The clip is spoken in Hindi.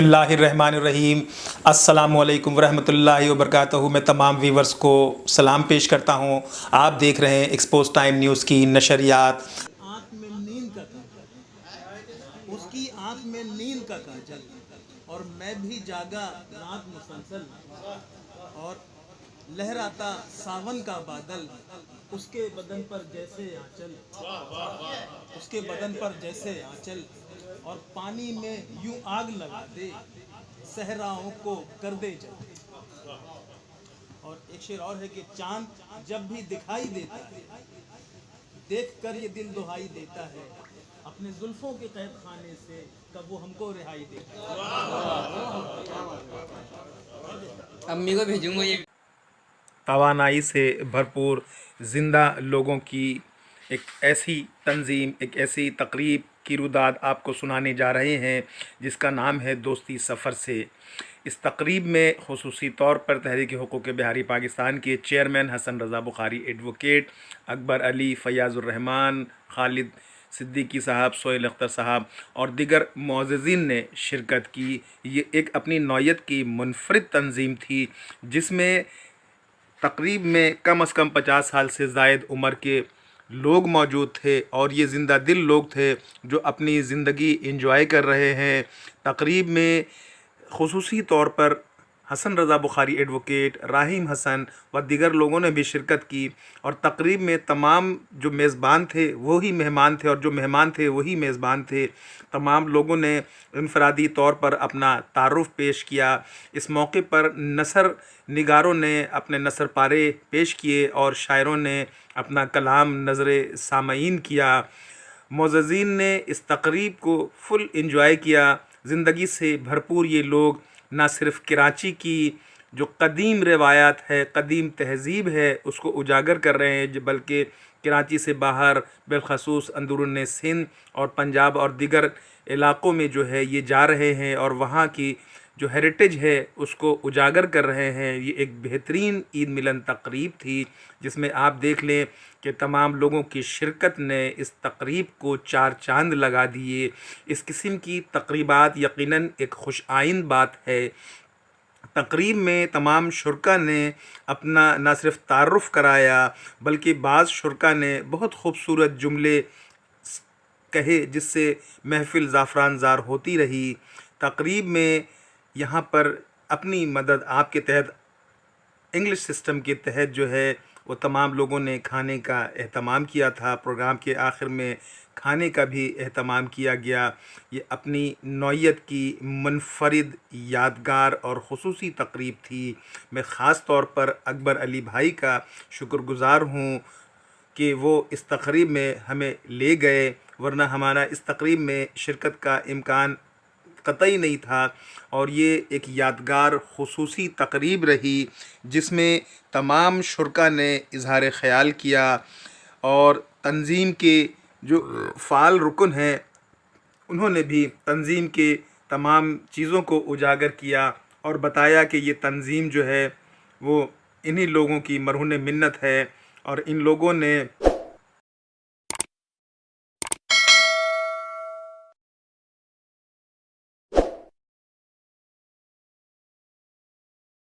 बिस्मिल्लाहिर्रहमानिर्रहीम। अस्सलामुअलैकुम वरहमतुल्लाहि वबरकातुहू। मैं तमाम व्यूवर्स को सलाम पेश करता हूँ। आप देख रहे हैं एक्सपोज टाइम न्यूज़ की नशरियात। आँख में नींद का काजल, उसकी आँख में नींद का काजल, और मैं भी जागा रात मुसलसल, और लहराता सावन का बादल, उसके बदन पर जैसे आंचल, उसके बदन पर जैसे आंचल, और पानी में यूं आग लगा दे, सहराओं को कर दे जल। और एक शेर और है कि चांद जब भी दिखाई देता है, देख कर ये दिल दुहाई देता है, अपने जुल्फों के कैद खाने से कब वो हमको रिहाई देता है। अम्मी को भेजूंगा ये। तवानाई से भरपूर ज़िंदा लोगों की एक ऐसी तंजीम, एक ऐसी तकरीब की रुदाद आपको सुनाने जा रहे हैं जिसका नाम है दोस्ती सफ़र से। इस तकरीब में ख़ुसूसी तौर पर तहरीक हुकूक़ बिहारी पाकिस्तान के चेयरमैन हसन रज़ा बुखारी, एडवोकेट अकबर अली, फ़याज़ुर रहमान, खालिद सिद्दीकी साहब, सोहेल अख्तर साहब और दीगर मुअज़्ज़िज़ीन ने शिरकत की। ये एक अपनी नौयत की मुनफ़रिद तंजीम थी जिसमें तकरीब में कम से कम 50 साल से ज़ायद उम्र के लोग मौजूद थे और ये ज़िंदा दिल लोग थे जो अपनी ज़िंदगी एंजॉय कर रहे हैं। तकरीब में ख़ुसूसी तौर पर हसन रज़ा बुखारी एडवोकेट, राहीम हसन व दीगर लोगों ने भी शिरकत की और तकरीब में तमाम जो मेज़बान थे वही मेहमान थे और जो मेहमान थे वही मेज़बान थे। तमाम लोगों ने इनफरादी तौर पर अपना तारुफ़ पेश किया। इस मौके पर नसर निगारों ने अपने नसर पारे पेश किए और शायरों ने अपना कलाम नज़र सामईन किया। मुअज़्ज़िज़ीन ने इस तकरीब को फुल इंजॉय किया। ज़िंदगी से भरपूर ये लोग ना सिर्फ़ कराची की जो कदीम रवायात है, कदीम तहज़ीब है, उसको उजागर कर रहे हैं, बल्कि कराची से बाहर बिलख़सूस अंदरूनी सिंध और पंजाब और दीगर इलाक़ों में जो है ये जा रहे हैं और वहाँ की जो हेरिटेज है उसको उजागर कर रहे हैं। ये एक बेहतरीन ईद मिलन तकरीब थी जिसमें आप देख लें कि तमाम लोगों की शिरकत ने इस तकरीब को चार चांद लगा दिए। इस किस्म की तकरीबात यकीनन एक खुश आइंद बात है। तकरीब में तमाम शुरका ने अपना न सिर्फ तारुफ़ कराया बल्कि बाज़ शुरका ने बहुत ख़ूबसूरत जुमले कहे जिससे महफ़िल ज़ाफ़रान ज़ार होती रही। तकरीब में यहाँ पर अपनी मदद आपके तहत इंग्लिश सिस्टम के तहत जो है वो तमाम लोगों ने खाने का एहतमाम किया था। प्रोग्राम के आखिर में खाने का भी एहतमाम किया गया। ये अपनी नौयत की मुनफ़रिद, यादगार और ख़ुसूसी तकरीब थी। मैं ख़ास तौर पर अकबर अली भाई का शुक्रगुज़ार हूँ कि वो इस तकरीब में हमें ले गए, वरना हमारा इस तकरीब में शिरकत का इम्कान कतई नहीं था। और ये एक यादगार ख़ुसूसी तकरीब रही जिसमें तमाम शुरका ने इज़हार ख़याल किया और तंज़ीम के जो फ़ाल रुकन हैं उन्होंने भी तंज़ीम के तमाम चीज़ों को उजागर किया और बताया कि ये तंज़ीम जो है वो इन्हीं लोगों की मरहून मिन्नत है और इन लोगों ने